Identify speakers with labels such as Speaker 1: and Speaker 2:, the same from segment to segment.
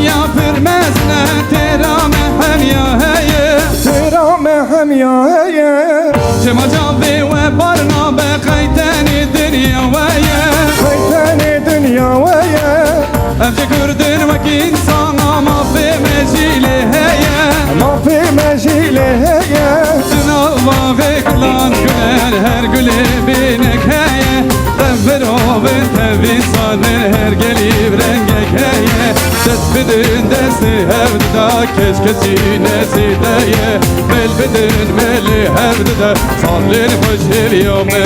Speaker 1: یا فرمزنه تیرا مهم یا هیه
Speaker 2: تیرا مهم یا هیه
Speaker 1: چما جاوی و بارنا به قیتنی دنیا ویه
Speaker 2: قیتنی دنیا ویه
Speaker 1: افجه کردن وکی انسان ما فی مجیله هیه
Speaker 2: ما فی مجیله هیه
Speaker 1: جنابا فی کلان گلن هر گلی بینک هیه رفروبن تبین سانن هر گلی برنگک هیه دست بدن دست هفت دا کش کسی نزیده مل بدن مل هفت دا سالن خوش هلیومه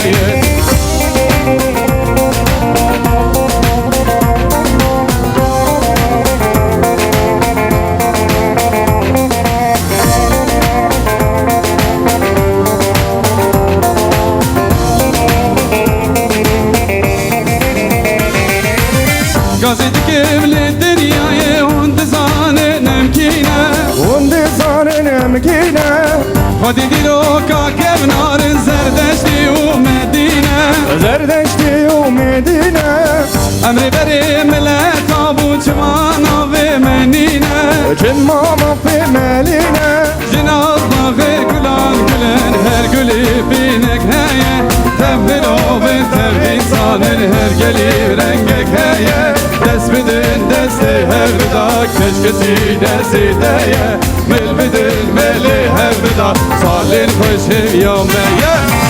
Speaker 1: Gazet kevli dünyayı hund zane nemkine
Speaker 2: هند زانه نمگینه
Speaker 1: Hadi dilo ka kevnarın zerdeşti u medine
Speaker 2: زردشتی و مدینه
Speaker 1: Emri beri millet abu çımana ve menine
Speaker 2: جن ماما فی ملینه
Speaker 1: Cenab bağı gülan gülen her gülü binek heye Tevhid o ve tevhid sanır her geli rengek heye Dest bidin desti her da keşkesi desideye Mil bidin meli her da salin hoş hevyameye